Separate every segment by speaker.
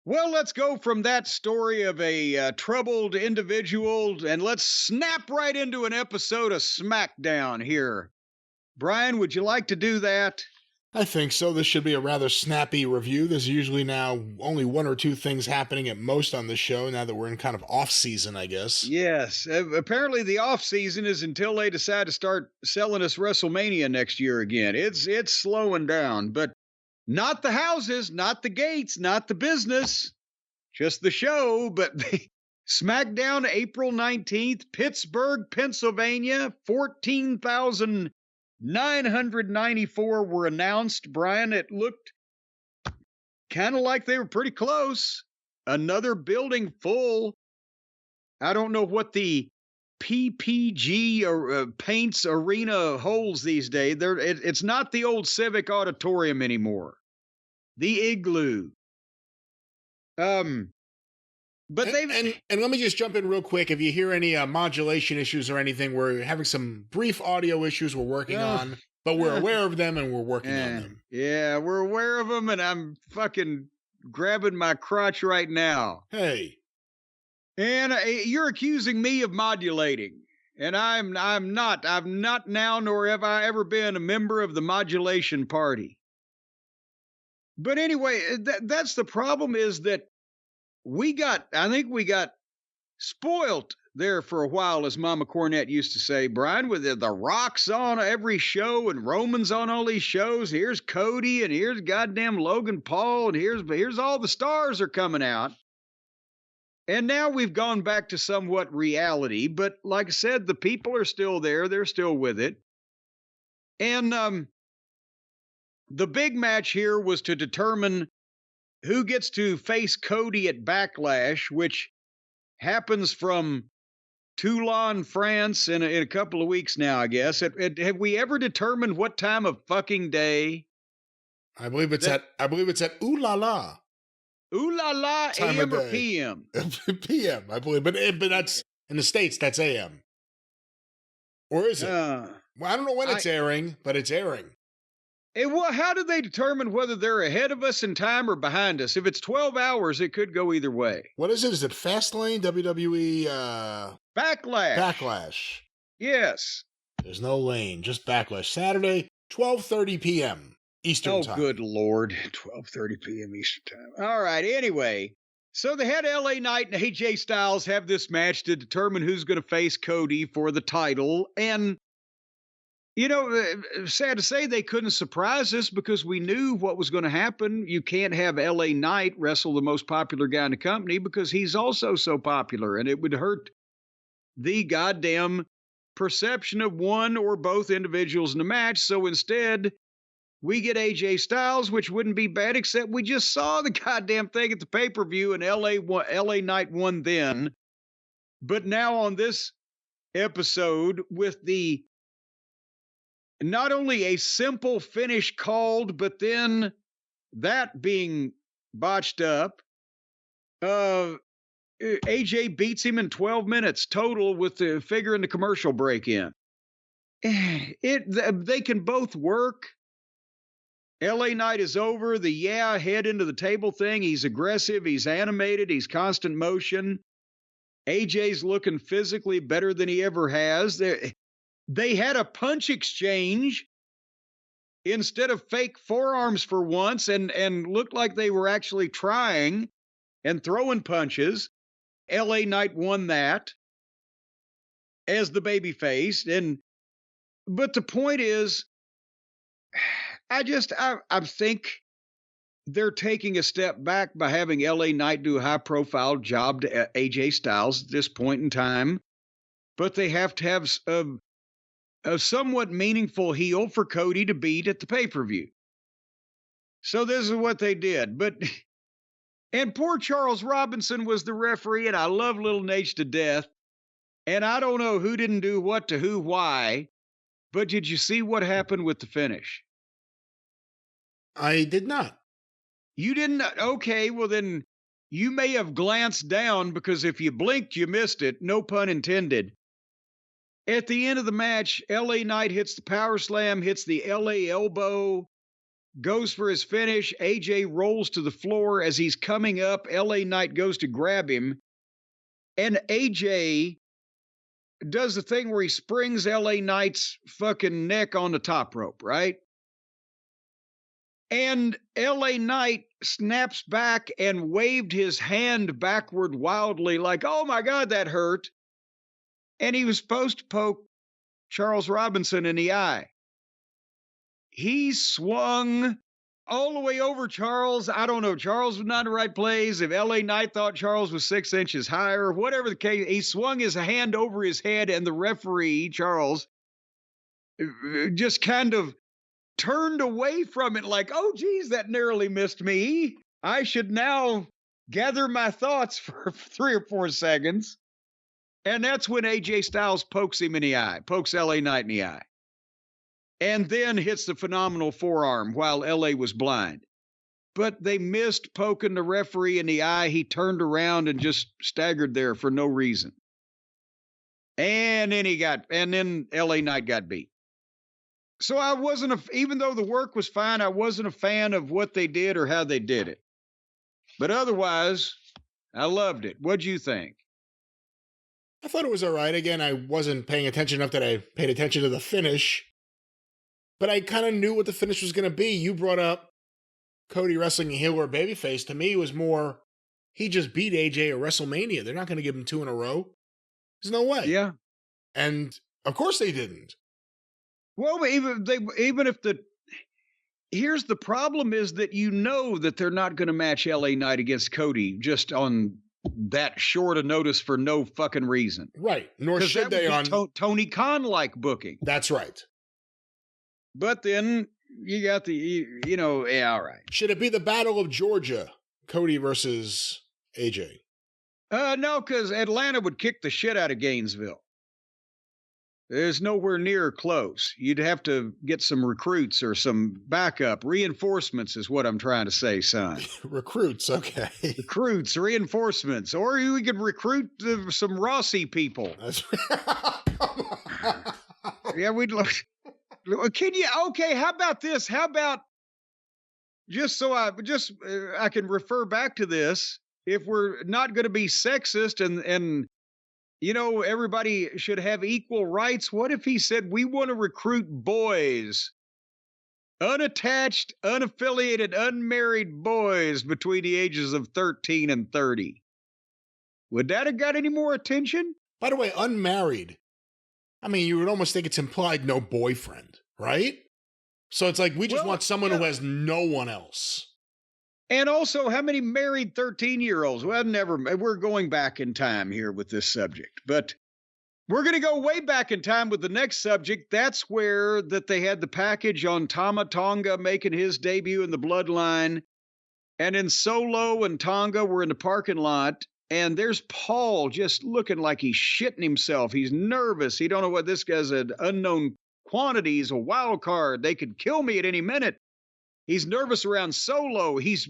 Speaker 1: Well, let's go from that story of a troubled individual and let's snap right into an episode of Smackdown here. Brian, would you like to do that?
Speaker 2: I think so. This should be a rather snappy review. There's usually now only one or two things happening at most on the show now that we're in kind of off season, I guess.
Speaker 1: Yes. Apparently, the off season is until they decide to start selling us WrestleMania next year again. It's slowing down, but not the houses, not the gates, not the business, just the show. But SmackDown, April 19th, Pittsburgh, Pennsylvania, 14,994 were announced. Brian, it looked kind of like they were pretty close. Another building full. I don't know what the PPG or paints arena holds these days. It's not the old Civic Auditorium anymore. The Igloo. But
Speaker 2: and let me just jump in real quick. If you hear any modulation issues or anything, we're having some brief audio issues we're working on, but we're aware of them and we're working on them.
Speaker 1: Yeah, we're aware of them, and I'm fucking grabbing my crotch right now.
Speaker 2: Hey.
Speaker 1: And you're accusing me of modulating. And I'm not. I've not now, nor have I ever been a member of the modulation party. But anyway, that's the problem is that I think we got spoilt there for a while, as Mama Cornette used to say, Brian, with the Rock's on every show and Roman's on all these shows. Here's Cody and here's goddamn Logan Paul and here's all the stars are coming out. And now we've gone back to somewhat reality, but like I said, the people are still there. They're still with it. And the big match here was to determine who gets to face Cody at Backlash, which happens from Toulon, France in a couple of weeks now, I guess. Have we ever determined what time of fucking day?
Speaker 2: I believe it's at Ooh La La.
Speaker 1: Ooh La La, AM or PM?
Speaker 2: PM, I believe. But that's in the States, that's AM. Or is it? Well, I don't know when it's airing, but it's airing.
Speaker 1: Well, how do they determine whether they're ahead of us in time or behind us? If it's 12 hours, it could go either way.
Speaker 2: What is it? Is it Fastlane, WWE?
Speaker 1: Backlash.
Speaker 2: Backlash.
Speaker 1: Yes.
Speaker 2: There's no lane, just Backlash. Saturday, 12:30 p.m. Eastern time.
Speaker 1: Oh, good Lord. 12:30 p.m. Eastern time. All right. Anyway, so they had LA Knight and AJ Styles have this match to determine who's going to face Cody for the title. And you know, sad to say they couldn't surprise us because we knew what was going to happen. You can't have LA Knight wrestle the most popular guy in the company because he's also so popular, and it would hurt the goddamn perception of one or both individuals in the match. So instead, we get AJ Styles, which wouldn't be bad, except we just saw the goddamn thing at the pay-per-view, and LA Knight won then. But now on this episode with the not only a simple finish called, but then that being botched up, AJ beats him in 12 minutes total with the figure in the commercial break in. They can both work. LA Knight is over head into the table thing. He's aggressive. He's animated. He's constant motion. AJ's looking physically better than he ever has. They had a punch exchange instead of fake forearms for once and looked like they were actually trying and throwing punches. LA Knight won that as the babyface. But the point is, I think they're taking a step back by having LA Knight do a high profile job to AJ Styles at this point in time. But they have to have a somewhat meaningful heel for Cody to beat at the pay-per-view. So this is what they did. And poor Charles Robinson was the referee, and I love Little Nate to death. And I don't know who didn't do what to who, why, but did you see what happened with the finish?
Speaker 2: I did not.
Speaker 1: You didn't? Okay, well then you may have glanced down because if you blinked, you missed it. No pun intended. At the end of the match, LA Knight hits the power slam, hits the LA elbow, goes for his finish. AJ rolls to the floor. As he's coming up, LA Knight goes to grab him. And AJ does the thing where he springs LA Knight's fucking neck on the top rope, right? And LA Knight snaps back and waved his hand backward wildly like, oh my God, that hurt. And he was supposed to poke Charles Robinson in the eye. He swung all the way over Charles. I don't know. Charles was not in the right place. If LA Knight thought Charles was 6 inches higher, whatever the case, he swung his hand over his head, and the referee, Charles, just kind of turned away from it like, oh, geez, that narrowly missed me. I should now gather my thoughts for 3 or 4 seconds. And that's when AJ Styles pokes him in the eye, pokes LA Knight in the eye. And then hits the phenomenal forearm while LA was blind. But they missed poking the referee in the eye. He turned around and just staggered there for no reason. And then LA Knight got beat. So I wasn't, even though the work was fine, I wasn't a fan of what they did or how they did it. But otherwise, I loved it. What'd you think?
Speaker 2: I thought it was all right. Again, I wasn't paying attention enough that I paid attention to the finish. But I kind of knew what the finish was going to be. You brought up Cody wrestling a heel or babyface. To me, it was more, he just beat AJ at WrestleMania. They're not going to give him 2 in a row. There's no way.
Speaker 1: Yeah.
Speaker 2: And of course they didn't.
Speaker 1: Well, here's the problem is that you know that they're not going to match LA Knight against Cody just on that short a notice for no fucking reason.
Speaker 2: Right. Nor should they on
Speaker 1: Tony Khan-like booking.
Speaker 2: That's right.
Speaker 1: But then you got all right.
Speaker 2: Should it be the Battle of Georgia, Cody versus AJ?
Speaker 1: No, because Atlanta would kick the shit out of Gainesville. There's nowhere near close. You'd have to get some recruits or some backup. Reinforcements is what I'm trying to say, son.
Speaker 2: Recruits, okay.
Speaker 1: Recruits, reinforcements. Or we could recruit some Rossi people. That's yeah, we'd look. Can you? Okay, how about this? How about just so I can refer back to this. If we're not going to be sexist and everybody should have equal rights, what if he said we want to recruit boys, unattached, unaffiliated, unmarried boys between the ages of 13 and 30? Would that have got any more attention?
Speaker 2: By the way, unmarried. I mean, you would almost think it's implied no boyfriend, right? So it's like we just want someone who has no one else.
Speaker 1: And also, how many married 13-year-olds? Well, we're going back in time here with this subject. But we're going to go way back in time with the next subject. That's where that they had the package on Tama Tonga making his debut in the Bloodline. And then Solo and Tonga were in the parking lot. And there's Paul just looking like he's shitting himself. He's nervous. He don't know what this guy's an unknown quantity. He's a wild card. They could kill me at any minute. He's nervous around Solo. He's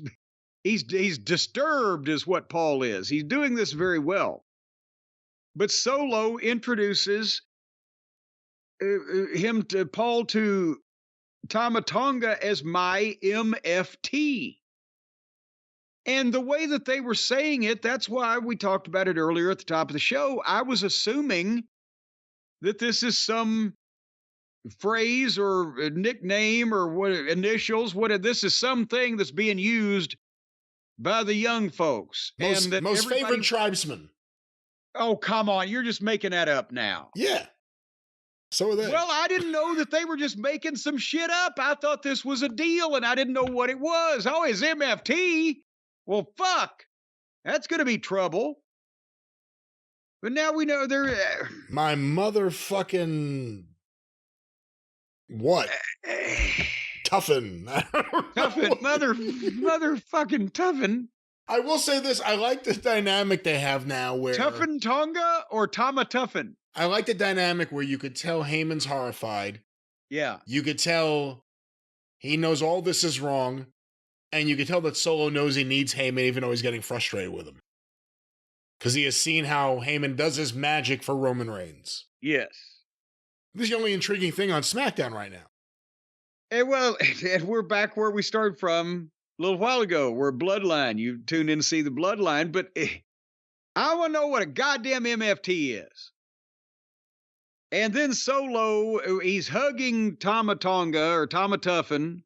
Speaker 1: disturbed is what Paul is. He's doing this very well. But Solo introduces Paul to Tama Tonga as my MFT. And the way that they were saying it, that's why we talked about it earlier at the top of the show. I was assuming that this is some phrase or a nickname or what initials. This is something that's being used by the young folks.
Speaker 2: Most favorite tribesman.
Speaker 1: Oh, come on. You're just making that up now.
Speaker 2: Yeah. So are they.
Speaker 1: Well, I didn't know that they were just making some shit up. I thought this was a deal and I didn't know what it was. Oh, it's MFT. Well, fuck, that's going to be trouble. But now we know they're...
Speaker 2: My motherfucking... What? Tuffin.
Speaker 1: Tuffin. Motherfucking Tuffin.
Speaker 2: I will say this. I like the dynamic they have now where...
Speaker 1: Tuffin Tonga or Tama Tuffin?
Speaker 2: I like the dynamic where you could tell Heyman's horrified.
Speaker 1: Yeah.
Speaker 2: You could tell he knows all this is wrong. And you can tell that Solo knows he needs Heyman even though he's getting frustrated with him. Because he has seen how Heyman does his magic for Roman Reigns.
Speaker 1: Yes.
Speaker 2: This is the only intriguing thing on SmackDown right now.
Speaker 1: well, and we're back where we started from a little while ago. We're Bloodline. You tuned in to see the Bloodline, but I want to know what a goddamn MFT is. And then Solo, he's hugging Tamatonga or Tamatuffin.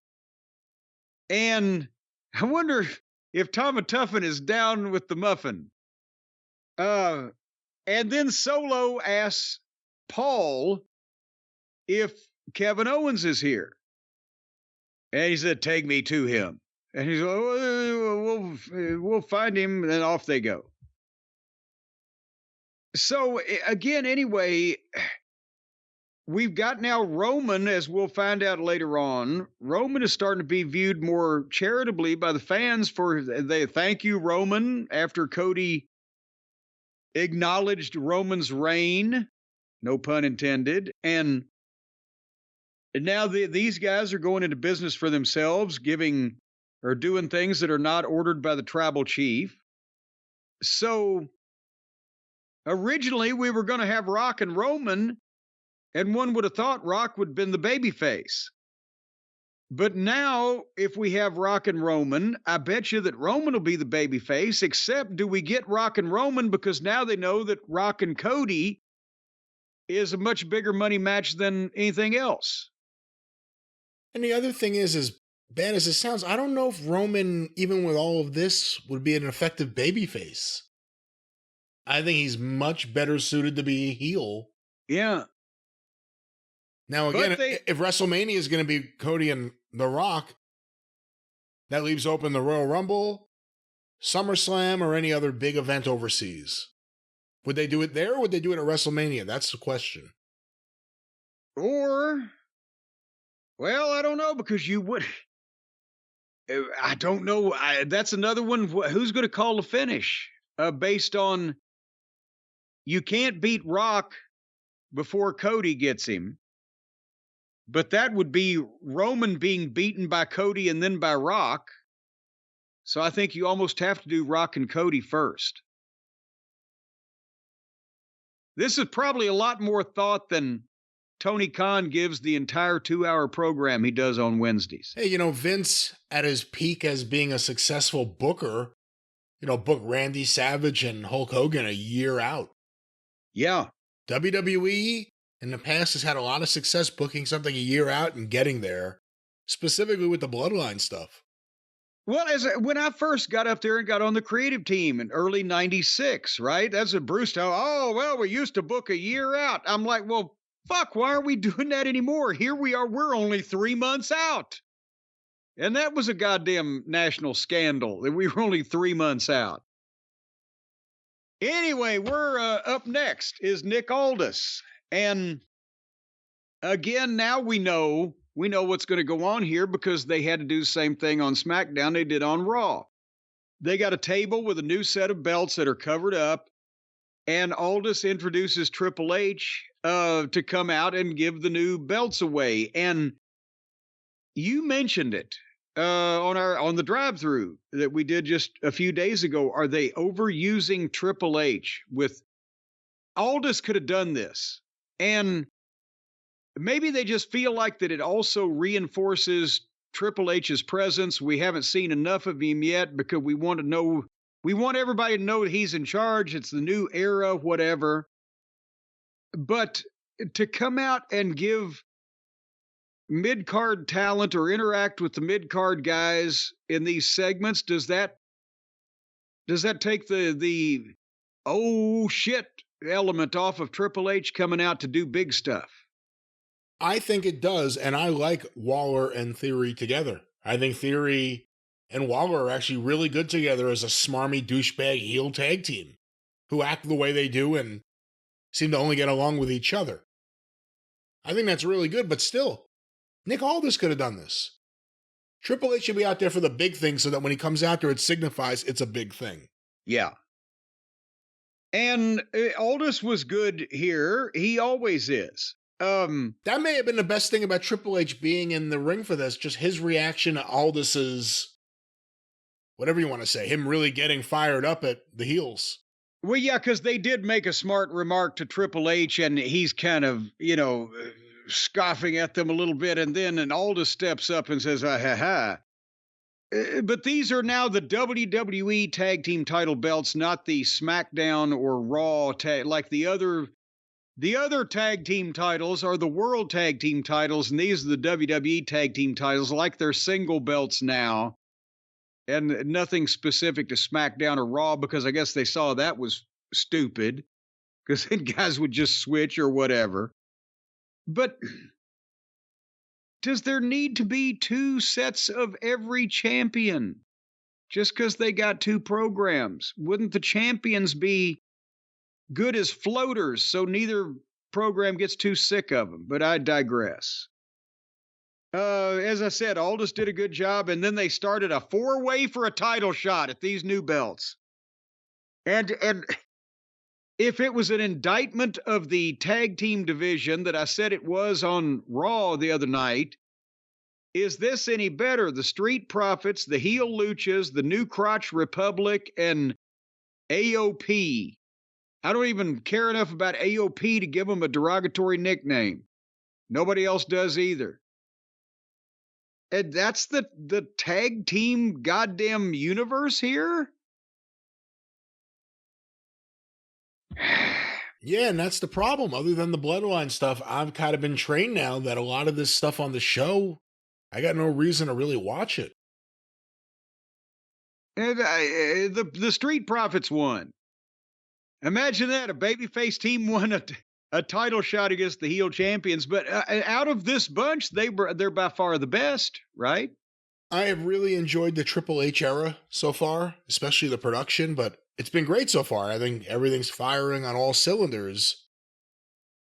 Speaker 1: And I wonder if Tamatuffin is down with the muffin. And then Solo asks Paul if Kevin Owens is here. And he said, take me to him. And he's like, oh, we'll find him. And then off they go. So again, anyway, we've got now Roman, as we'll find out later on. Roman is starting to be viewed more charitably by the fans for they thank you, Roman, after Cody acknowledged Roman's reign, no pun intended. And now these guys are going into business for themselves, giving or doing things that are not ordered by the tribal chief. So originally we were going to have Rock and Roman, and one would have thought Rock would have been the babyface. But now, if we have Rock and Roman, I bet you that Roman will be the babyface, except do we get Rock and Roman because now they know that Rock and Cody is a much bigger money match than anything else.
Speaker 2: And the other thing is, as bad as it sounds, I don't know if Roman, even with all of this, would be an effective babyface. I think he's much better suited to be a heel.
Speaker 1: Yeah.
Speaker 2: Now, again, if WrestleMania is going to be Cody and The Rock, that leaves open the Royal Rumble, SummerSlam, or any other big event overseas. Would they do it there, or would they do it at WrestleMania? That's the question.
Speaker 1: Or, well, I don't know, because you would... I don't know. That's another one. Who's going to call the finish? Based on... You can't beat Rock before Cody gets him. But that would be Roman being beaten by Cody and then by Rock. So I think you almost have to do Rock and Cody first. This is probably a lot more thought than Tony Khan gives the entire 2-hour program he does on Wednesdays.
Speaker 2: Hey, Vince, at his peak as being a successful booker, booked Randy Savage and Hulk Hogan a year out.
Speaker 1: Yeah.
Speaker 2: WWE in the past has had a lot of success booking something a year out and getting there, specifically with the Bloodline stuff.
Speaker 1: Well, when I first got up there and got on the creative team in early 96, right? That's what Bruce told, oh, well, we used to book a year out. I'm like, well, fuck, why aren't we doing that anymore? Here we are, we're only 3 months out. And that was a goddamn national scandal that we were only 3 months out. Anyway, we're up next is Nick Aldis. And again, now we know what's going to go on here because they had to do the same thing on SmackDown they did on Raw. They got a table with a new set of belts that are covered up, and Aldis introduces Triple H to come out and give the new belts away. And you mentioned it on the Drive-Thru that we did just a few days ago. Are they overusing Triple H? With Aldis could have done this. And maybe they just feel like that it also reinforces Triple H's presence. We haven't seen enough of him yet because we want everybody to know that he's in charge. It's the new era, whatever. But to come out and give mid-card talent or interact with the mid-card guys in these segments, does that take the oh shit element off of Triple H coming out to do big stuff?
Speaker 2: I think it does, and I like Waller and Theory together. I think Theory and Waller are actually really good together as a smarmy douchebag heel tag team who act the way they do and seem to only get along with each other. I think that's really good, but still, Nick Aldis could have done this. Triple H should be out there for the big thing so that when he comes out there, it signifies it's a big thing.
Speaker 1: Yeah. And Aldis was good here. He always is.
Speaker 2: That may have been the best thing about Triple H being in the ring for this, just his reaction to Aldis's, whatever you want to say, him really getting fired up at the heels.
Speaker 1: Well, yeah, because they did make a smart remark to Triple H, and he's kind of, scoffing at them a little bit, and then Aldis steps up and says, "Ah, ha, ha." But these are now the WWE tag team title belts, not the SmackDown or Raw tag. Like the other tag team titles are the World Tag Team titles, and these are the WWE tag team titles, like they're single belts now, and nothing specific to SmackDown or Raw, because I guess they saw that was stupid, because then guys would just switch or whatever. But does there need to be two sets of every champion just because they got two programs? Wouldn't the champions be good as floaters so neither program gets too sick of them? But I digress. As I said, Aldis did a good job, and then they started a four-way for a title shot at these new belts. And if it was an indictment of the tag team division that I said it was on Raw the other night, is this any better? The Street Profits, the Heel Luchas, the New Crotch Republic, and AOP. I don't even care enough about AOP to give them a derogatory nickname. Nobody else does either. And that's the tag team goddamn universe here?
Speaker 2: Yeah, and that's the problem. Other than the Bloodline stuff, I've kind of been trained now that a lot of this stuff on the show, I got no reason to really watch it.
Speaker 1: And the Street Profits won. Imagine that, a babyface team won a title shot against the heel champions. But out of this bunch, they're by far the best, right?
Speaker 2: I have really enjoyed the Triple H era so far, especially the production, but it's been great so far. I think everything's firing on all cylinders.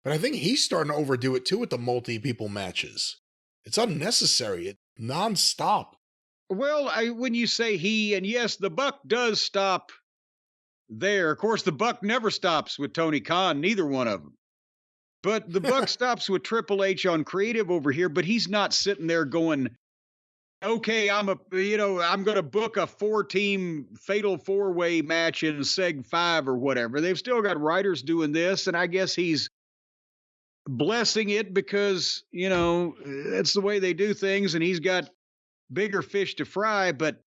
Speaker 2: But I think he's starting to overdo it too with the multi-people matches. It's unnecessary. It's nonstop.
Speaker 1: Well, when you say he, and yes, the buck does stop there. Of course, the buck never stops with Tony Khan, neither one of them. But the buck stops with Triple H on creative over here, but he's not sitting there going, okay, I'm going to book a 4-team fatal 4-way match in Seg 5 or whatever. They've still got writers doing this, and I guess he's blessing it because, it's the way they do things, and he's got bigger fish to fry. But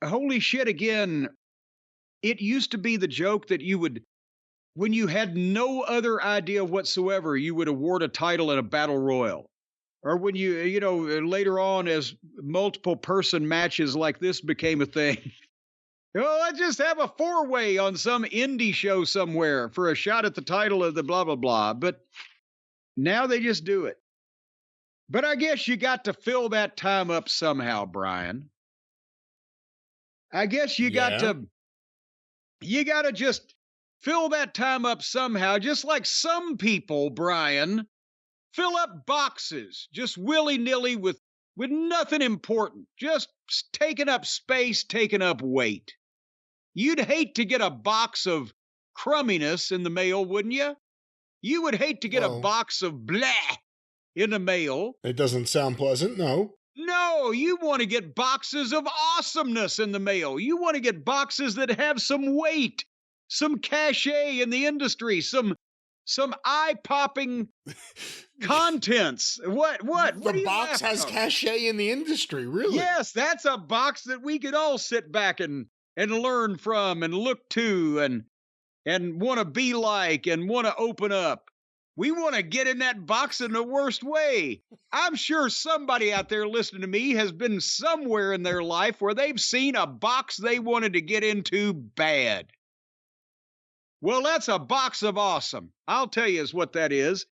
Speaker 1: holy shit, again, it used to be the joke that you would, when you had no other idea whatsoever, you would award a title in a battle royal. Or when later on, as multiple person matches like this became a thing, let's just have a 4-way on some indie show somewhere for a shot at the title of the blah, blah, blah. But now they just do it. But I guess you got to fill that time up somehow, Brian. I guess you got to just fill that time up somehow, just like some people, Brian, fill up boxes just willy-nilly with nothing important, just taking up space, taking up weight. You'd hate to get a box of crumminess in the mail, wouldn't you? You would hate to get a box of blah in the mail.
Speaker 2: It doesn't sound pleasant, no.
Speaker 1: No, you want to get boxes of awesomeness in the mail. You want to get boxes that have some weight, some cachet in the industry, some eye-popping contents. What?
Speaker 2: The box has cachet in the industry, really?
Speaker 1: Yes, that's a box that we could all sit back and learn from and look to and want to be like and want to open up. We want to get in that box in the worst way. I'm sure somebody out there listening to me has been somewhere in their life where they've seen a box they wanted to get into bad. Well, that's a box of awesome. I'll tell you is what that is.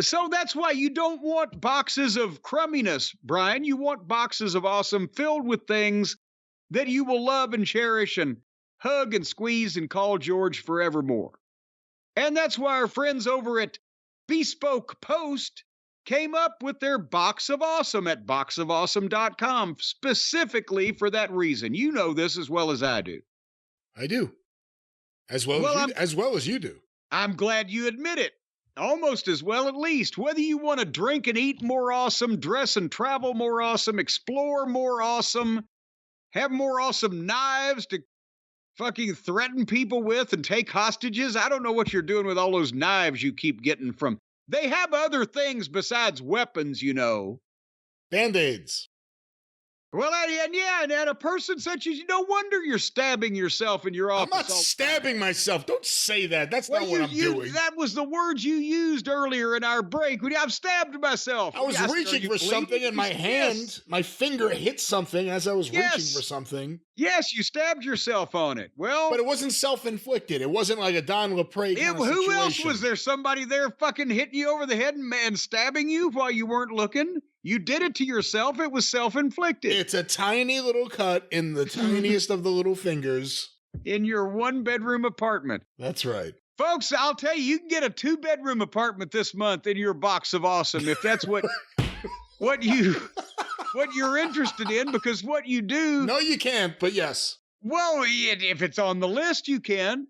Speaker 1: So that's why you don't want boxes of crumminess, Brian. You want boxes of awesome filled with things that you will love and cherish and hug and squeeze and call George forevermore. And that's why our friends over at Bespoke Post came up with their Box of Awesome at boxofawesome.com specifically for that reason. You know this as well as I do.
Speaker 2: I do. As well as you do.
Speaker 1: I'm glad you admit it. Almost as well, at least. Whether you want to drink and eat more awesome, dress and travel more awesome, explore more awesome, have more awesome knives to fucking threaten people with and take hostages. I don't know what you're doing with all those knives you keep getting from They have other things besides weapons, you know.
Speaker 2: Band-Aids.
Speaker 1: Well, and a person such as you, no wonder you're stabbing yourself in your office.
Speaker 2: I'm not stabbing myself. Don't say that. That's not what I'm doing.
Speaker 1: That was the words you used earlier in our break. I've stabbed myself.
Speaker 2: I was reaching for something and my hand, my finger hit something as I was reaching for something.
Speaker 1: Yes, you stabbed yourself on it. Well,
Speaker 2: but it wasn't self-inflicted. It wasn't like a Don LaPrade kind of situation.
Speaker 1: Who else was there? Somebody there fucking hitting you over the head and stabbing you while you weren't looking? You did it to yourself. It was self-inflicted.
Speaker 2: It's a tiny little cut in the tiniest of the little fingers.
Speaker 1: In your one-bedroom apartment.
Speaker 2: That's right.
Speaker 1: Folks, I'll tell you, you can get a 2-bedroom apartment this month in your box of awesome if that's what you're interested in, because what you do...
Speaker 2: No, you can't, but yes.
Speaker 1: Well, if it's on the list, you can.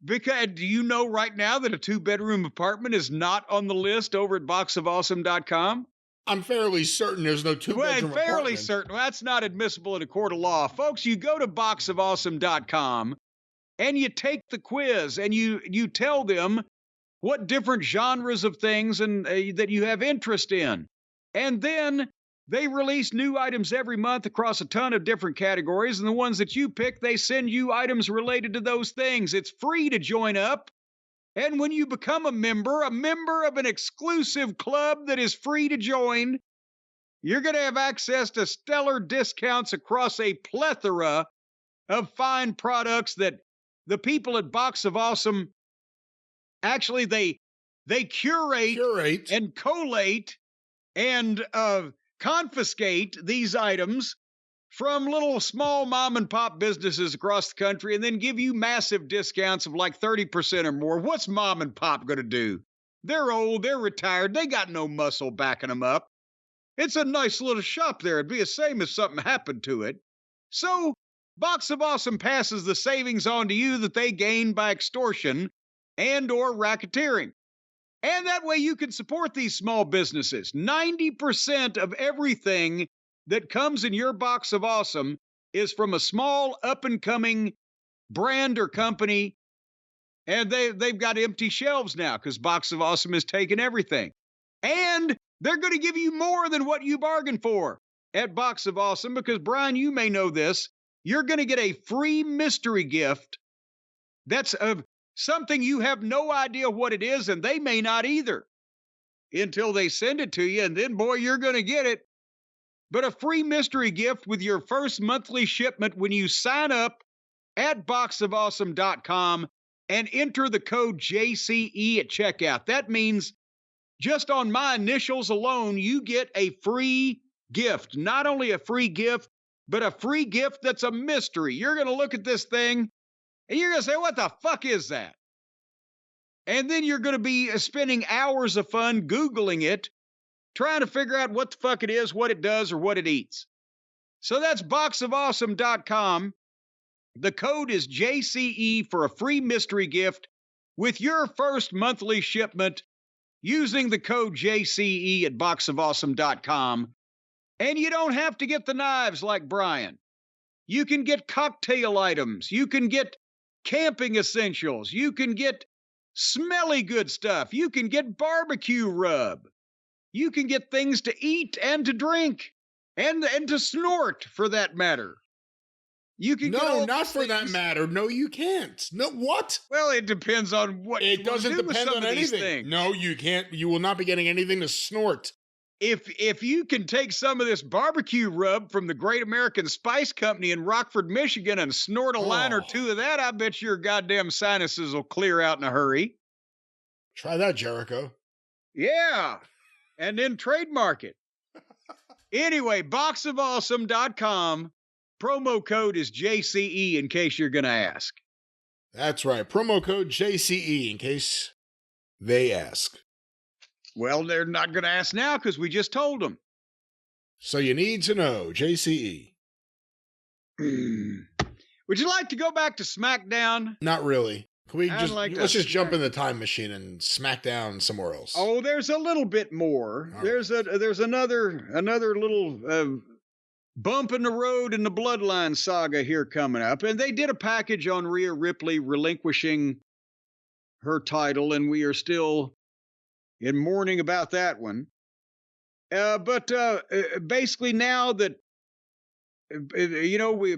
Speaker 1: Because do you know right now that a 2-bedroom apartment is not on the list over at boxofawesome.com?
Speaker 2: I'm fairly certain there's no 2-bedroom apartment.
Speaker 1: Fairly certain. Well, that's not admissible in a court of law. Folks, you go to boxofawesome.com and you take the quiz and you tell them what different genres of things and that you have interest in. And then they release new items every month across a ton of different categories. And the ones that you pick, they send you items related to those things. It's free to join up. And when you become a member of an exclusive club that is free to join, you're going to have access to stellar discounts across a plethora of fine products that the people at Box of Awesome, actually, they curate and collate and confiscate these items from little small mom and pop businesses across the country and then give you massive discounts of like 30% or more. What's mom and pop going to do? They're old, they're retired, they got no muscle backing them up. It's a nice little shop there. It'd be the same if something happened to it. So Box of Awesome passes the savings on to you that they gain by extortion and or racketeering. And that way you can support these small businesses. 90% of everything that comes in your Box of Awesome is from a small up-and-coming brand or company, and they've got empty shelves now because Box of Awesome has taken everything. And they're going to give you more than what you bargained for at Box of Awesome because, Brian, you may know this, you're going to get a free mystery gift that's of something you have no idea what it is, and they may not either until they send it to you, and then, boy, you're going to get it. But a free mystery gift with your first monthly shipment when you sign up at boxofawesome.com and enter the code JCE at checkout. That means just on my initials alone, you get a free gift. Not only a free gift, but a free gift that's a mystery. You're going to look at this thing and you're going to say, what the fuck is that? And then you're going to be spending hours of fun Googling it, trying to figure out what the fuck it is, what it does, or what it eats. So that's boxofawesome.com. The code is JCE for a free mystery gift with your first monthly shipment using the code JCE at boxofawesome.com. And you don't have to get the knives like Brian. You can get cocktail items. You can get camping essentials. You can get smelly good stuff. You can get barbecue rub. You can get things to eat and to drink and to snort, for that matter. You can
Speaker 2: No, not for that matter. No, you can't. No, what?
Speaker 1: Well, it depends on what
Speaker 2: it doesn't depend on anything. No, you can't. You will not be getting anything to snort.
Speaker 1: If you can take some of this barbecue rub from the Great American Spice Company in Rockford, Michigan, and snort a line or two of that, I bet your goddamn sinuses will clear out in a hurry.
Speaker 2: Try that, Jericho.
Speaker 1: Yeah. And then trademark it. Anyway, boxofawesome.com. Promo code is JCE in case you're going to ask.
Speaker 2: That's right. Promo code JCE in case they ask.
Speaker 1: Well, they're not going to ask now because we just told them.
Speaker 2: So you need to know, JCE.
Speaker 1: Would you like to go back to SmackDown?
Speaker 2: Not really. Can we let's just jump in the time machine and smack down somewhere else.
Speaker 1: Oh, there's a little bit more. All there's another little bump in the road in the Bloodline saga here coming up. And they did a package on Rhea Ripley relinquishing her title, and we are still in mourning about that one. But basically, now that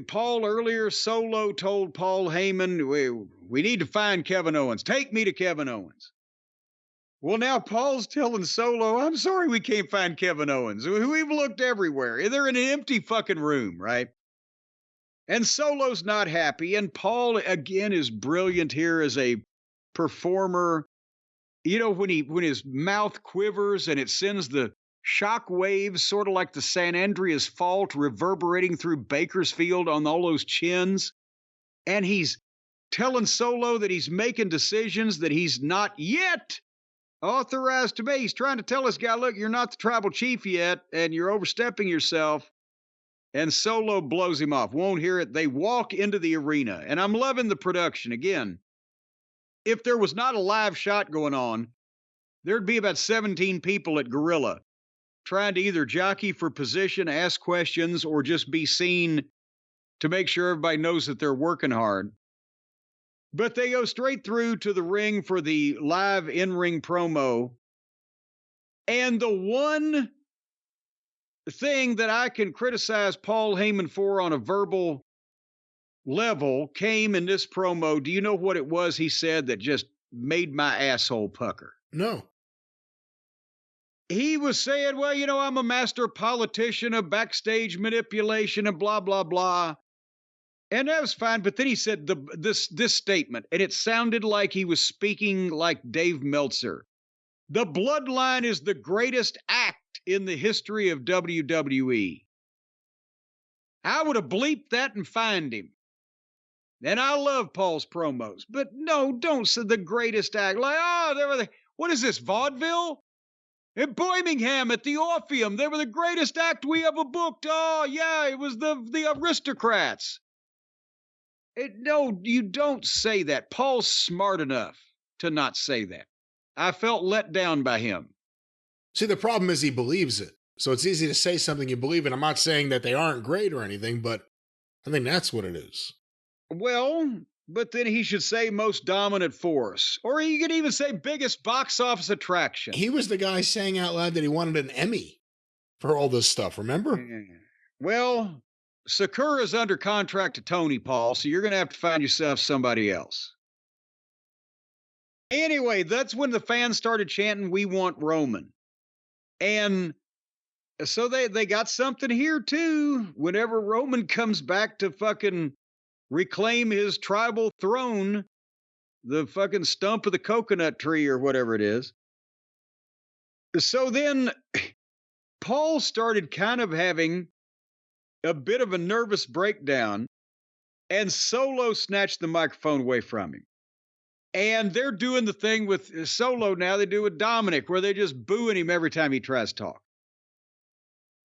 Speaker 1: Paul earlier, Solo told Paul Heyman, we need to find Kevin Owens. Take me to Kevin Owens. Well, now Paul's telling Solo, I'm sorry we can't find Kevin Owens. We've looked everywhere. They're in an empty fucking room, right? And Solo's not happy. And Paul, again, is brilliant here as a performer. You know, when his mouth quivers and it sends the shock waves, sort of like the San Andreas Fault reverberating through Bakersfield on all those chins. And he's telling Solo that he's making decisions that he's not yet authorized to make. He's trying to tell this guy, look, you're not the tribal chief yet, and you're overstepping yourself. And Solo blows him off, won't hear it. They walk into the arena, and I'm loving the production. Again, if there was not a live shot going on, there'd be about 17 people at Gorilla trying to either jockey for position, ask questions, or just be seen to make sure everybody knows that they're working hard. But they go straight through to the ring for the live in-ring promo. And the one thing that I can criticize Paul Heyman for on a verbal level came in this promo. Do you know what it was he said that just made my asshole pucker?
Speaker 2: No.
Speaker 1: He was saying, well, you know, I'm a master politician of backstage manipulation and blah, blah, blah. And that was fine. But then he said this statement, and it sounded like he was speaking like Dave Meltzer. The Bloodline is the greatest act in the history of WWE. I would have bleeped that and find him. And I love Paul's promos. But no, don't say the greatest act. Like, what is this, vaudeville? In Birmingham at the Orpheum, they were the greatest act we ever booked. Oh, yeah, it was the Aristocrats. No, you don't say that. Paul's smart enough to not say that. I felt let down by him.
Speaker 2: See, the problem is he believes it. So it's easy to say something you believe in. I'm not saying that they aren't great or anything, but I think that's what it is.
Speaker 1: Well, but then he should say most dominant force. Or he could even say biggest box office attraction.
Speaker 2: He was the guy saying out loud that he wanted an Emmy for all this stuff, remember?
Speaker 1: Well, Sakura's under contract to Tony, Paul, so you're going to have to find yourself somebody else. Anyway, that's when the fans started chanting, we want Roman. And so they got something here, too. Whenever Roman comes back to fucking reclaim his tribal throne, the fucking stump of the coconut tree or whatever it is. So then Paul started kind of having a bit of a nervous breakdown, and Solo snatched the microphone away from him. And they're doing the thing with Solo now they do with Dominic, where they're just booing him every time he tries to talk.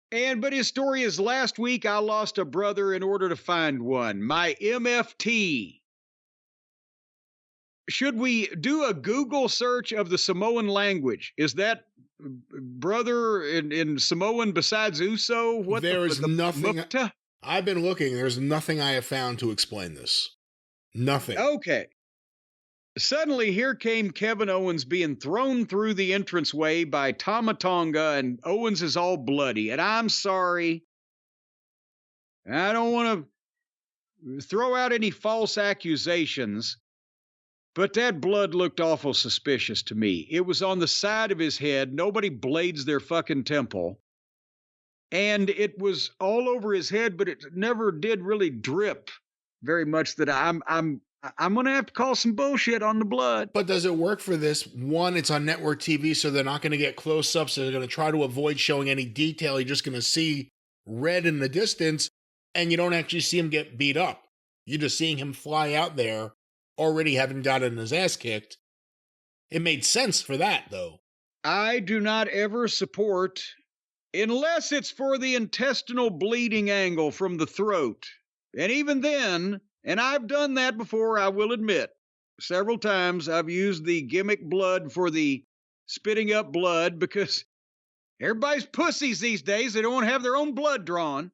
Speaker 1: But his story is, last week I lost a brother in order to find one. My MFT. Should we do a Google search of the Samoan language? Is that brother in Samoan besides Uso? What
Speaker 2: there is nothing.
Speaker 1: Mukta?
Speaker 2: I've been looking. There's nothing I have found to explain this. Nothing.
Speaker 1: Okay. Suddenly, here came Kevin Owens being thrown through the entranceway by Tama Tonga, and Owens is all bloody. And I'm sorry. I don't want to throw out any false accusations, but that blood looked awful suspicious to me. It was on the side of his head. Nobody blades their fucking temple. And it was all over his head, but it never did really drip very much that I'm going to have to call some bullshit on the blood.
Speaker 2: But does it work for this? One, it's on network TV, so they're not going to get close-ups. So they're going to try to avoid showing any detail. You're just going to see red in the distance, and you don't actually see him get beat up. You're just seeing him fly out there, already having gotten his ass kicked. It made sense for that, though.
Speaker 1: I do not ever support, unless it's for the intestinal bleeding angle from the throat. And even then, and I've done that before, I will admit, several times I've used the gimmick blood for the spitting up blood because everybody's pussies these days. They don't want to have their own blood drawn.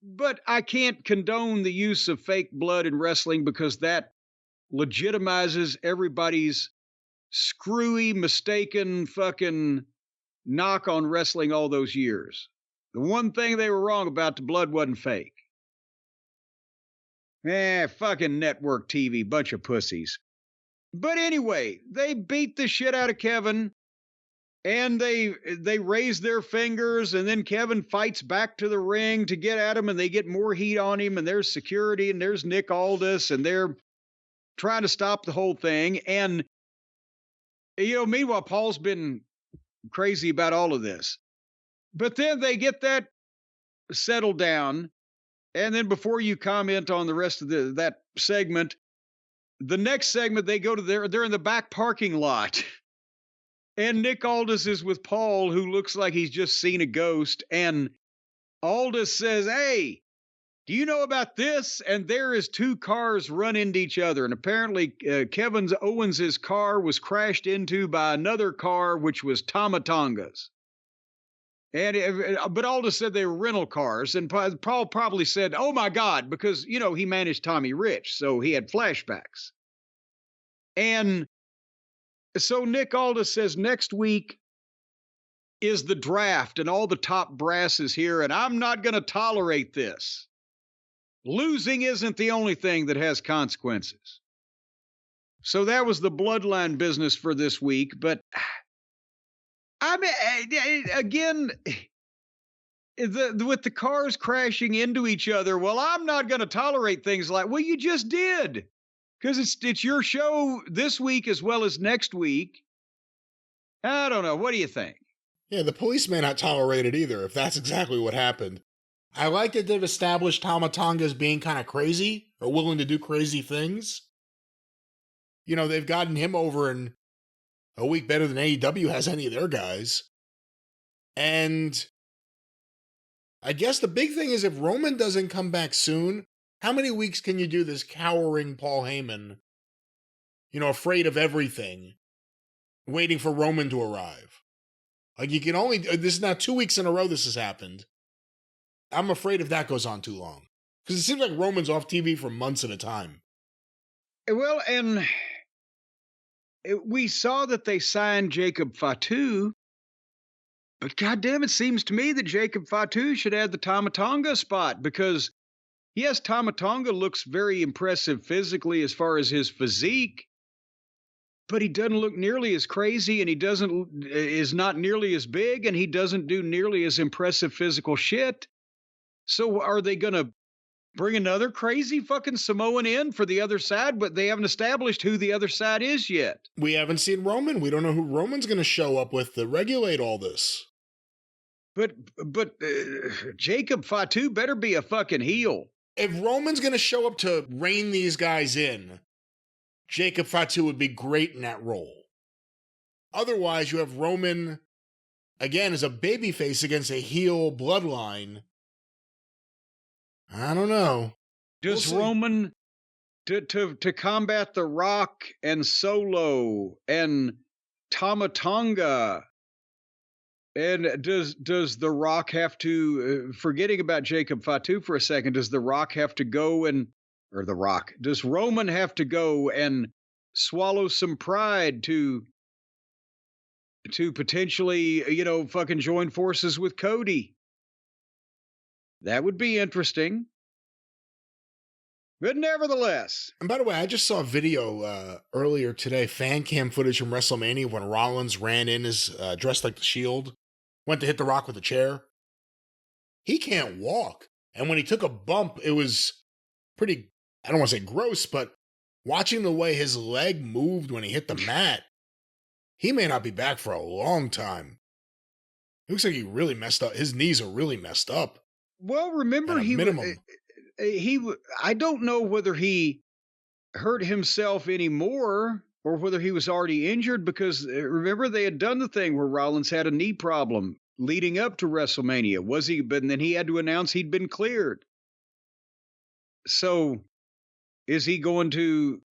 Speaker 1: But I can't condone the use of fake blood in wrestling because that legitimizes everybody's screwy, mistaken fucking knock on wrestling all those years. The one thing they were wrong about, the blood wasn't fake. Fucking network TV, bunch of pussies. But anyway, they beat the shit out of Kevin, and they raise their fingers, and then Kevin fights back to the ring to get at him, and they get more heat on him, and there's security, and there's Nick Aldis, and they're trying to stop the whole thing. And, meanwhile, Paul's been crazy about all of this. But then they get that settled down, and then before you comment on the rest of that segment, the next segment, they go to they're in the back parking lot. And Nick Aldis is with Paul, who looks like he's just seen a ghost. And Aldis says, "Hey, do you know about this?" And there is two cars run into each other. And apparently Kevin Owens' car was crashed into by another car, which was Tama Tonga's. But Aldis said they were rental cars. And Paul probably said, "Oh, my God," because, he managed Tommy Rich. So he had flashbacks. And so Nick Aldis says next week is the draft and all the top brass is here, and I'm not going to tolerate this. Losing isn't the only thing that has consequences. So that was the Bloodline business for this week. But I mean, again, with the cars crashing into each other, well, I'm not going to tolerate things like, well, you just did. Because it's your show this week as well as next week. I don't know. What do you think?
Speaker 2: Yeah, the police may not tolerate it either, if that's exactly what happened. I like that they've established Tama Tonga as being kind of crazy, or willing to do crazy things. They've gotten him over in a week better than AEW has any of their guys. And I guess the big thing is if Roman doesn't come back soon, how many weeks can you do this cowering Paul Heyman, afraid of everything, waiting for Roman to arrive? Like, you can only, this is now 2 weeks in a row this has happened. I'm afraid if that goes on too long. Because it seems like Roman's off TV for months at a time.
Speaker 1: Well, and we saw that they signed Jacob Fatu, but goddamn, it seems to me that Jacob Fatu should add the Tama Tonga spot, because yes, Tama Tonga looks very impressive physically as far as his physique, but he doesn't look nearly as crazy, and he is not nearly as big, and he doesn't do nearly as impressive physical shit. So are they going to bring another crazy fucking Samoan in for the other side? But they haven't established who the other side is yet.
Speaker 2: We haven't seen Roman. We don't know who Roman's going to show up with to regulate all this.
Speaker 1: But Jacob Fatu better be a fucking heel.
Speaker 2: If Roman's going to show up to rein these guys in, Jacob Fatu would be great in that role. Otherwise, you have Roman, again, as a babyface against a heel bloodline. I don't know.
Speaker 1: Does Roman, to combat The Rock and Solo and Tama Tonga, and does The Rock have to, forgetting about Jacob Fatu for a second, does The Rock have to go does Roman have to go and swallow some pride to potentially, fucking join forces with Cody? That would be interesting. But nevertheless.
Speaker 2: And by the way, I just saw a video earlier today, fan cam footage from WrestleMania when Rollins ran in as dressed like the Shield, went to hit The Rock with a chair. He can't walk. And when he took a bump, it was pretty, I don't want to say gross, but watching the way his leg moved when he hit the mat, he may not be back for a long time. It looks like he really messed up. His knees are really messed up.
Speaker 1: Well, remember I don't know whether he hurt himself anymore or whether he was already injured, because remember they had done the thing where Rollins had a knee problem leading up to WrestleMania. But then he had to announce he'd been cleared. So is he going to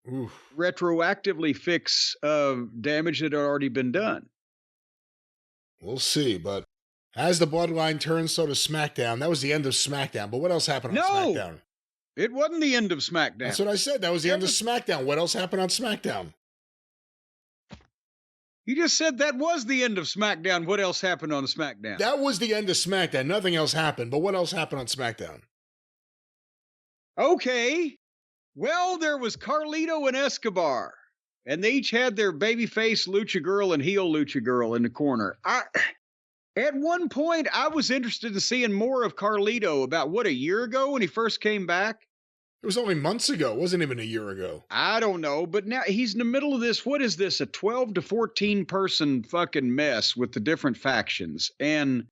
Speaker 1: retroactively fix damage that had already been done?
Speaker 2: We'll see, but as the Bloodline turns, so does SmackDown. That was the end of SmackDown. But what else happened on SmackDown?
Speaker 1: It wasn't the end of SmackDown.
Speaker 2: That's what I said. That was the end of SmackDown. What else happened on SmackDown?
Speaker 1: You just said that was the end of SmackDown. What else happened on SmackDown?
Speaker 2: That was the end of SmackDown. Nothing else happened. But what else happened on SmackDown?
Speaker 1: Okay. Well, there was Carlito and Escobar, and they each had their babyface Lucha Girl and heel Lucha Girl in the corner. At one point, I was interested in seeing more of Carlito about, a year ago when he first came back?
Speaker 2: It was only months ago. It wasn't even a year ago.
Speaker 1: I don't know, but now he's in the middle of this. What is this? A 12 to 14 person fucking mess with the different factions. And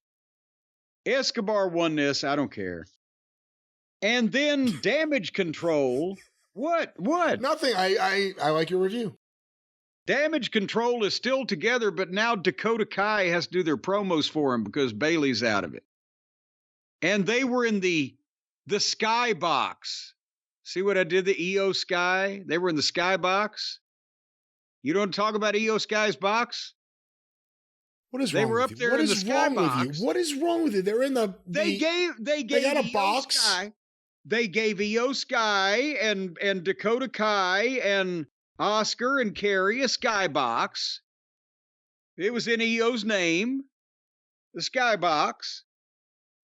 Speaker 1: Escobar won this. I don't care. And then Damage Control. What?
Speaker 2: Nothing. I like your review.
Speaker 1: Damage Control is still together, but now Dakota Kai has to do their promos for him because Bayley's out of it. And they were in the Sky Box. See what I did? The EO Sky. They were in the Sky Box. You don't talk about EO Sky's box?
Speaker 2: What is
Speaker 1: they
Speaker 2: wrong
Speaker 1: were
Speaker 2: with
Speaker 1: up
Speaker 2: you?
Speaker 1: there in the Sky Box.
Speaker 2: What is wrong with you? They're in the
Speaker 1: they gave
Speaker 2: got a
Speaker 1: EO
Speaker 2: box.
Speaker 1: Sky. They gave EO Sky and Dakota Kai and Oscar and Kerry a Sky Box. It was in EO's name, the Sky Box.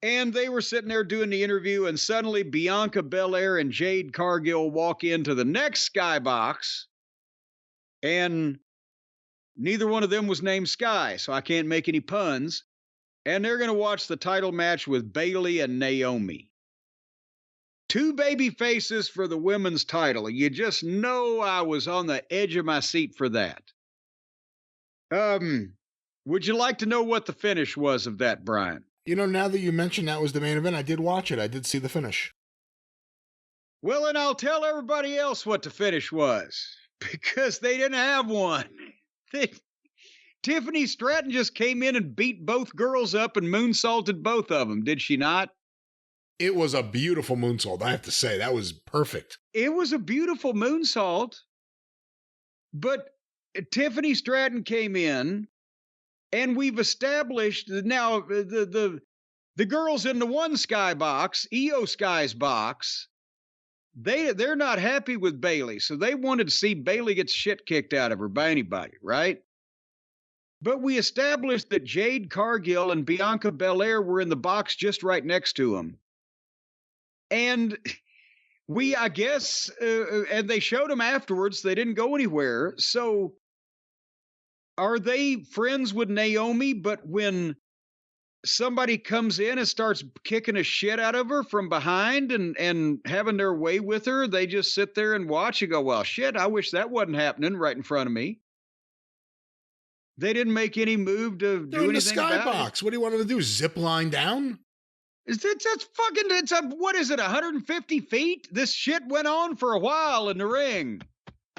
Speaker 1: And they were sitting there doing the interview, and suddenly Bianca Belair and Jade Cargill walk into the next Skybox, and neither one of them was named Sky, so I can't make any puns. And they're going to watch the title match with Bayley and Naomi. 2 baby faces for the women's title. You just know I was on the edge of my seat for that. Would you like to know what the finish was of that, Brian?
Speaker 2: You know, now that you mentioned that was the main event, I did watch it. I did see the finish.
Speaker 1: Well, and I'll tell everybody else what the finish was, because they didn't have one. Tiffany Stratton just came in and beat both girls up and moonsaulted both of them, did she not?
Speaker 2: It was a beautiful moonsault, I have to say. That was perfect.
Speaker 1: It was a beautiful moonsault, but Tiffany Stratton came in, and we've established now the girls in the one Sky box, EO Sky's box, they're not happy with Bayley, so they wanted to see Bayley get shit kicked out of her by anybody, right? But we established that Jade Cargill and Bianca Belair were in the box just right next to them. And I guess, and they showed them afterwards, they didn't go anywhere, so are they friends with Naomi, but when somebody comes in and starts kicking a shit out of her from behind and having their way with her, they just sit there and watch and go, well, shit, I wish that wasn't happening right in front of me. They didn't make any move to do anything about it.
Speaker 2: They're in the Sky Box. What do you want them to do, zip line down?
Speaker 1: It's 150 feet? This shit went on for a while in the ring.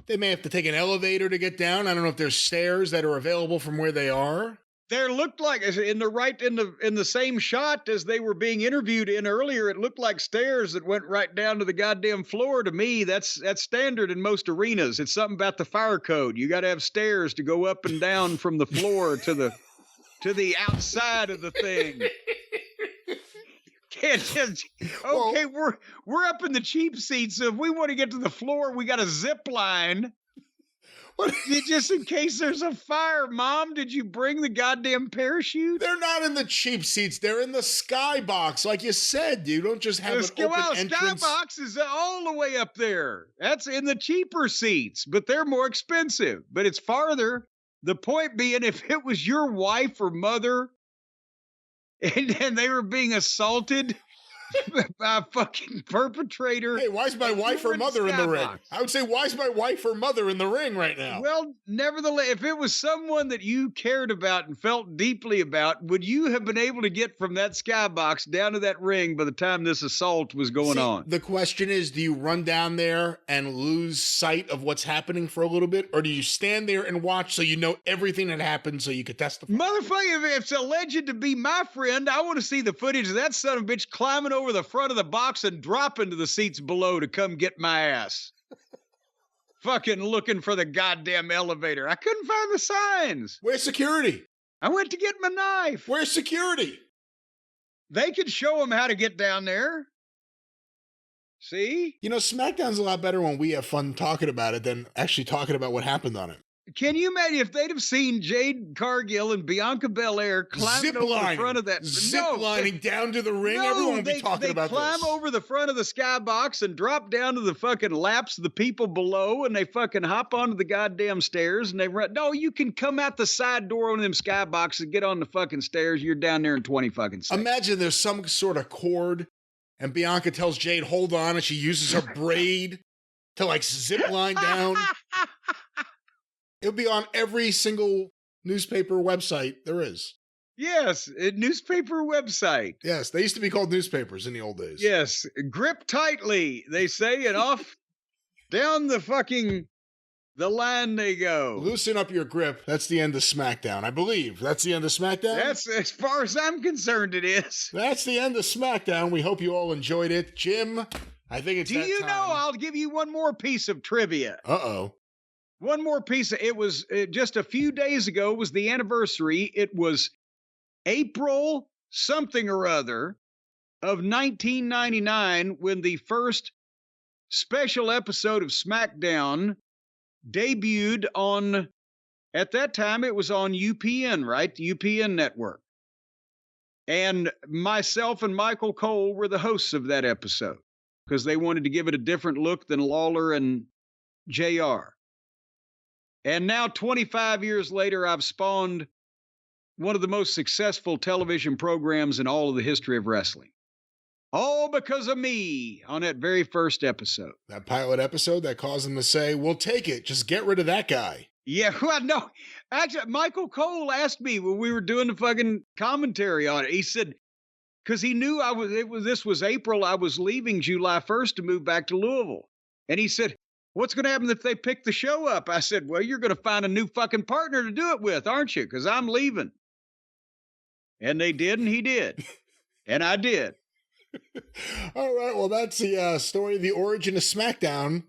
Speaker 2: They may have to take an elevator to get down. I don't know if there's stairs that are available from where they are.
Speaker 1: There looked like in the same shot as they were being interviewed in earlier, it looked like stairs that went right down to the goddamn floor. To me, that's standard in most arenas. It's something about the fire code. You got to have stairs to go up and down from the floor to the outside of the thing. Can't just, okay, we're up in the cheap seats, so if we want to get to the floor, we got a zip line. What? Just in case there's a fire. Mom, did you bring the goddamn parachute?
Speaker 2: They're not in the cheap seats. They're in the Sky Box, like you said. You don't just have an open entrance.
Speaker 1: Sky Box is all the way up there. That's in the cheaper seats, but they're more expensive. But it's farther. The point being, if it was your wife or mother and they were being assaulted by a fucking perpetrator.
Speaker 2: Hey, why's my wife or mother in the ring? I would say, why's my wife or mother in the ring right now?
Speaker 1: Well, nevertheless, if it was someone that you cared about and felt deeply about, would you have been able to get from that Skybox down to that ring by the time this assault was going on?
Speaker 2: The question is, do you run down there and lose sight of what's happening for a little bit? Or do you stand there and watch so you know everything that happened so you could testify?
Speaker 1: Motherfucker, if it's alleged to be my friend, I want to see the footage of that son of a bitch climbing over the front of the box and drop into the seats below to come get my ass. Fucking looking for the goddamn elevator. I couldn't find the signs.
Speaker 2: Where's security?
Speaker 1: I went to get my knife.
Speaker 2: Where's security?
Speaker 1: They could show them how to get down there. See?
Speaker 2: You know, SmackDown's a lot better when we have fun talking about it than actually talking about what happened on it.
Speaker 1: Can you imagine if they'd have seen Jade Cargill and Bianca Belair climbing over the front of that?
Speaker 2: Zip-lining down to the ring? Everyone would be talking about this.
Speaker 1: They climb over the front of the skybox and drop down to the fucking laps of the people below, and they fucking hop onto the goddamn stairs, and they run. No, you can come out the side door on them skyboxes and get on the fucking stairs. You're down there in 20 fucking seconds.
Speaker 2: Imagine there's some sort of cord, and Bianca tells Jade, hold on, and she uses her braid to, like, zip line down. It'll be on every single newspaper website there is.
Speaker 1: Yes, a newspaper website.
Speaker 2: Yes, they used to be called newspapers in the old days.
Speaker 1: Yes, grip tightly, they say, and off down the line they go.
Speaker 2: Loosen up your grip. That's the end of SmackDown, I believe. That's the end of SmackDown?
Speaker 1: That's, as far as I'm concerned, it is.
Speaker 2: That's the end of SmackDown. We hope you all enjoyed it. Jim, I think it's
Speaker 1: Do you know, I'll give you one more piece of trivia.
Speaker 2: Uh-oh.
Speaker 1: One more piece. It was just a few days ago was the anniversary. It was April something or other of 1999 when the first special episode of SmackDown debuted on, at that time, it was on UPN, right? The UPN network. And myself and Michael Cole were the hosts of that episode because they wanted to give it a different look than Lawler and JR. And now, 25 years later, I've spawned one of the most successful television programs in all of the history of wrestling. All because of me on that very first episode.
Speaker 2: That pilot episode that caused them to say, we'll take it. Just get rid of that guy.
Speaker 1: Yeah, well, no. Actually, Michael Cole asked me when we were doing the fucking commentary on it. He said, because he knew this was April, I was leaving July 1st to move back to Louisville. And he said, what's going to happen if they pick the show up? I said, well, you're going to find a new fucking partner to do it with, aren't you? Because I'm leaving. And they did, and he did. And I did.
Speaker 2: All right, well, that's the story of the origin of SmackDown.